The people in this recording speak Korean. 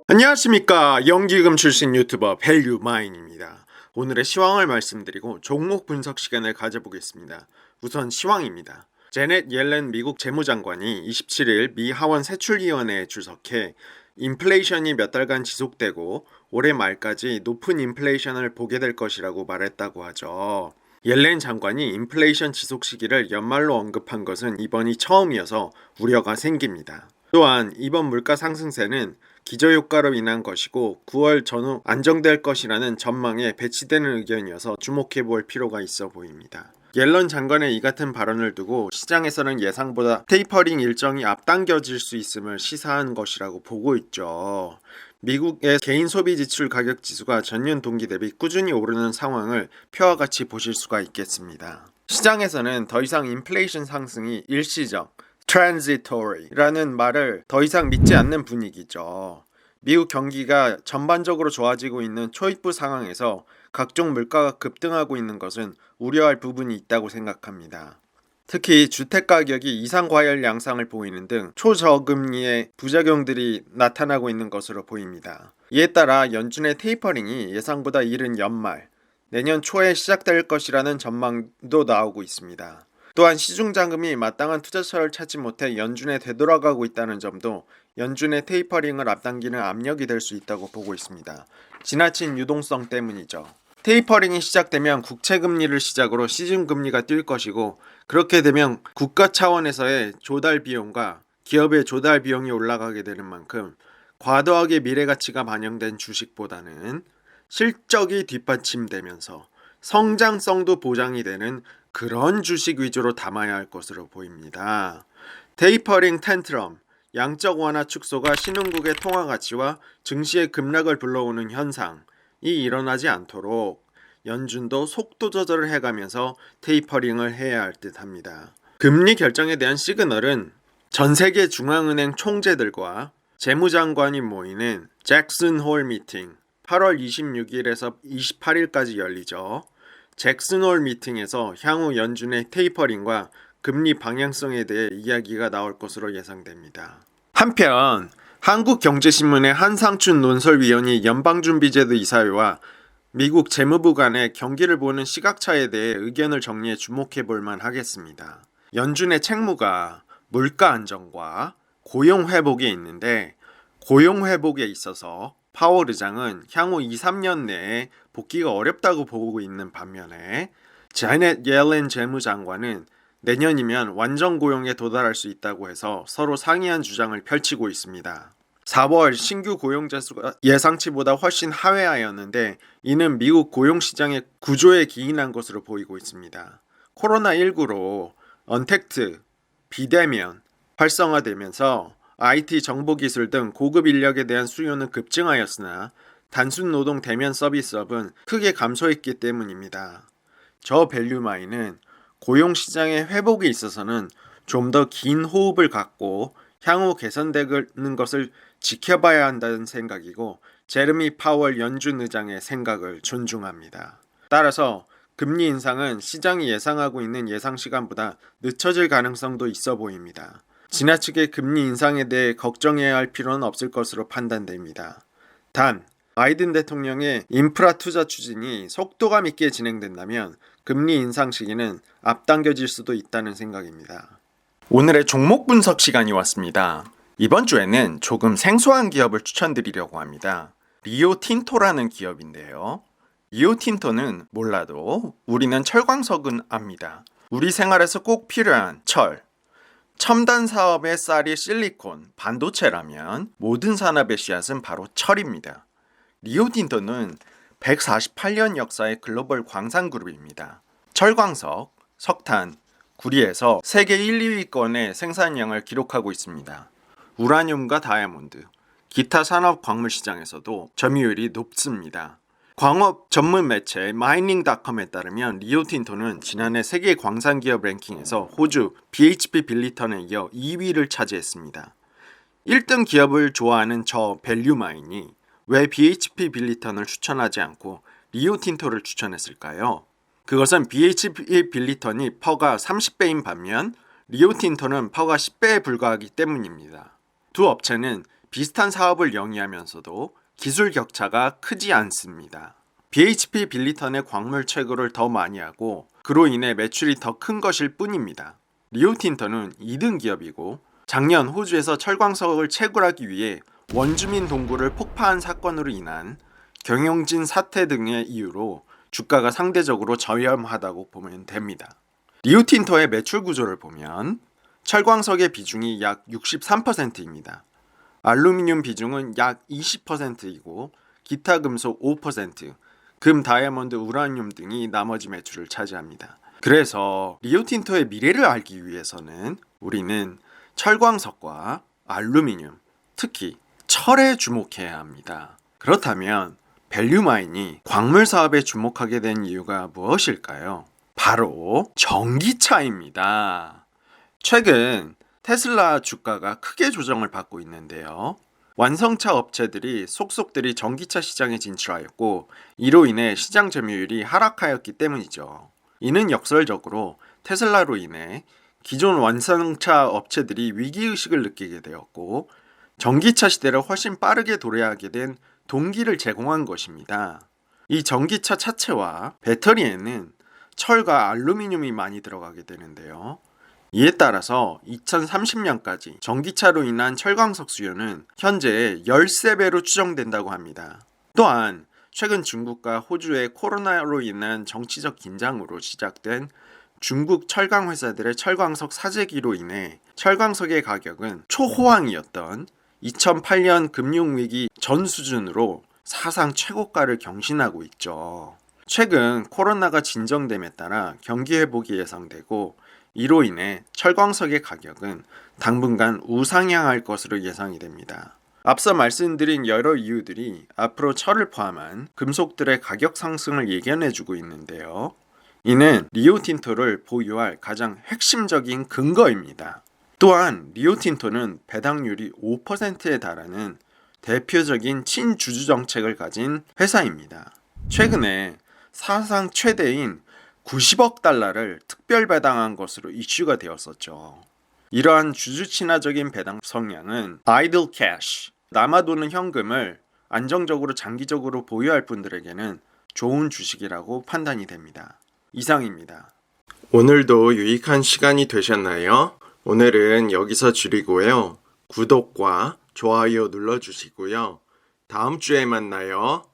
안녕하십니까. 연기금 출신 유튜버 밸류마인입니다. 오늘의 시황을 말씀드리고 종목 분석 시간을 가져보겠습니다. 우선 시황입니다. 제넷 옐렌 미국 재무장관이 27일 미 하원 세출위원회에 출석해 인플레이션이 몇 달간 지속되고 올해 말까지 높은 인플레이션을 보게 될 것이라고 말했다고 하죠. 옐렌 장관이 인플레이션 지속 시기를 연말로 언급한 것은 이번이 처음이어서 우려가 생깁니다. 또한 이번 물가 상승세는 기저효과로 인한 것이고 9월 전후 안정될 것이라는 전망에 배치되는 의견이어서 주목해 볼 필요가 있어 보입니다. 옐런 장관의 이 같은 발언을 두고 시장에서는 예상보다 테이퍼링 일정이 앞당겨질 수 있음을 시사한 것이라고 보고 있죠. 미국의 개인 소비 지출 가격 지수가 전년 동기 대비 꾸준히 오르는 상황을 표와 같이 보실 수가 있겠습니다. 시장에서는 더 이상 인플레이션 상승이 일시적, transitory라는 말을 더 이상 믿지 않는 분위기죠. 미국 경기가 전반적으로 좋아지고 있는 초입부 상황에서 각종 물가가 급등하고 있는 것은 우려할 부분이 있다고 생각합니다. 특히 주택가격이 이상과열 양상을 보이는 등 초저금리의 부작용들이 나타나고 있는 것으로 보입니다. 이에 따라 연준의 테이퍼링이 예상보다 이른 연말, 내년 초에 시작될 것이라는 전망도 나오고 있습니다. 또한 시중자금이 마땅한 투자처를 찾지 못해 연준에 되돌아가고 있다는 점도 연준의 테이퍼링을 앞당기는 압력이 될 수 있다고 보고 있습니다. 지나친 유동성 때문이죠. 테이퍼링이 시작되면 국채금리를 시작으로 시중금리가 뛸 것이고 그렇게 되면 국가 차원에서의 조달 비용과 기업의 조달 비용이 올라가게 되는 만큼 과도하게 미래가치가 반영된 주식보다는 실적이 뒷받침되면서 성장성도 보장이 되는 그런 주식 위주로 담아야 할 것으로 보입니다. 테이퍼링 텐트럼, 양적 완화 축소가 신흥국의 통화 가치와 증시의 급락을 불러오는 현상이 일어나지 않도록 연준도 속도 조절을 해가면서 테이퍼링을 해야 할 듯합니다. 금리 결정에 대한 시그널은 전 세계 중앙은행 총재들과 재무장관이 모이는 잭슨 홀 미팅 8월 26일에서 28일까지 열리죠. 잭슨 홀 미팅에서 향후 연준의 테이퍼링과 금리 방향성에 대해 이야기가 나올 것으로 예상됩니다. 한편 한국경제신문의 한상춘 논설위원이 연방준비제도 이사회와 미국 재무부 간의 경기를 보는 시각차에 대해 의견을 정리해 주목해 볼 만하겠습니다. 연준의 책무가 물가 안정과 고용 회복에 있는데 고용 회복에 있어서 파월 의장은 향후 2-3년 내에 복귀가 어렵다고 보고 있는 반면에 제넷 옐렌 재무장관은 내년이면 완전 고용에 도달할 수 있다고 해서 서로 상이한 주장을 펼치고 있습니다. 4월 신규 고용자 수가 예상치보다 훨씬 하회하였는데 이는 미국 고용시장의 구조에 기인한 것으로 보이고 있습니다. 코로나19로 언택트, 비대면 활성화되면서 IT 정보기술 등 고급 인력에 대한 수요는 급증하였으나 단순 노동 대면 서비스업은 크게 감소했기 때문입니다. 저 밸류마인은 고용시장의 회복에 있어서는 좀 더 긴 호흡을 갖고 향후 개선되는 것을 지켜봐야 한다는 생각이고 제르미 파월 연준 의장의 생각을 존중합니다. 따라서 금리 인상은 시장이 예상하고 있는 예상 시간보다 늦춰질 가능성도 있어 보입니다. 지나치게 금리 인상에 대해 걱정해야 할 필요는 없을 것으로 판단됩니다. 단, 바이든 대통령의 인프라 투자 추진이 속도감 있게 진행된다면 금리 인상 시기는 앞당겨질 수도 있다는 생각입니다. 오늘의 종목 분석 시간이 왔습니다. 이번 주에는 조금 생소한 기업을 추천드리려고 합니다. 리오틴토라는 기업인데요. 리오틴토는 몰라도 우리는 철광석은 압니다. 우리 생활에서 꼭 필요한 철, 첨단 사업의 쌀이 실리콘, 반도체라면 모든 산업의 씨앗은 바로 철입니다. 리오틴토는 148년 역사의 글로벌 광산그룹입니다. 철광석, 석탄, 구리에서 세계 1, 2위권의 생산량을 기록하고 있습니다. 우라늄과 다이아몬드, 기타 산업 광물 시장에서도 점유율이 높습니다. 광업 전문 매체 마이닝닷컴에 따르면 리오틴토는 지난해 세계 광산기업 랭킹에서 호주 BHP 빌리턴에 이어 2위를 차지했습니다. 1등 기업을 좋아하는 저 밸류마인이 왜 BHP 빌리턴을 추천하지 않고 리오틴토를 추천했을까요? 그것은 BHP 빌리턴이 퍼가 30배인 반면 리오틴토는 파가 10배에 불과하기 때문입니다. 두 업체는 비슷한 사업을 영위하면서도 기술 격차가 크지 않습니다. BHP 빌리턴의 광물 채굴을 더 많이 하고 그로 인해 매출이 더 큰 것일 뿐입니다. 리오틴토는 2등 기업이고 작년 호주에서 철광석을 채굴하기 위해 원주민 동굴을 폭파한 사건으로 인한 경영진 사태 등의 이유로 주가가 상대적으로 저렴하다고 보면 됩니다. 리오틴토의 매출 구조를 보면 철광석의 비중이 약 63%입니다. 알루미늄 비중은 약 20%이고 기타 금속 5%, 금, 다이아몬드, 우라늄 등이 나머지 매출을 차지합니다. 그래서 리오틴토의 미래를 알기 위해서는 우리는 철광석과 알루미늄, 특히 철에 주목해야 합니다. 그렇다면 밸류마인이 광물 사업에 주목하게 된 이유가 무엇일까요? 바로 전기차입니다. 최근 테슬라 주가가 크게 조정을 받고 있는데요. 완성차 업체들이 속속들이 전기차 시장에 진출하였고 이로 인해 시장 점유율이 하락하였기 때문이죠. 이는 역설적으로 테슬라로 인해 기존 완성차 업체들이 위기의식을 느끼게 되었고 전기차 시대를 훨씬 빠르게 도래하게 된 동기를 제공한 것입니다. 이 전기차 차체와 배터리에는 철과 알루미늄이 많이 들어가게 되는데요. 이에 따라서 2030년까지 전기차로 인한 철광석 수요는 현재 13배로 추정된다고 합니다. 또한 최근 중국과 호주의 코로나로 인한 정치적 긴장으로 시작된 중국 철강 회사들의 철광석 사재기로 인해 철광석의 가격은 초호황이었던 2008년 금융위기 전 수준으로 사상 최고가를 경신하고 있죠. 최근 코로나가 진정됨에 따라 경기 회복이 예상되고 이로 인해 철광석의 가격은 당분간 우상향할 것으로 예상이 됩니다. 앞서 말씀드린 여러 이유들이 앞으로 철을 포함한 금속들의 가격 상승을 예견해주고 있는데요. 이는 리오틴토를 보유할 가장 핵심적인 근거입니다. 또한 리오틴토는 배당률이 5%에 달하는 대표적인 친주주 정책을 가진 회사입니다. 최근에 사상 최대인 90억 달러를 특별 배당한 것으로 이슈가 되었었죠. 이러한 주주 친화적인 배당 성향은 idle cash, 남아도는 현금을 안정적으로 장기적으로 보유할 분들에게는 좋은 주식이라고 판단이 됩니다. 이상입니다. 오늘도 유익한 시간이 되셨나요? 오늘은 여기서 줄이고요. 구독과 좋아요 눌러주시고요. 다음 주에 만나요.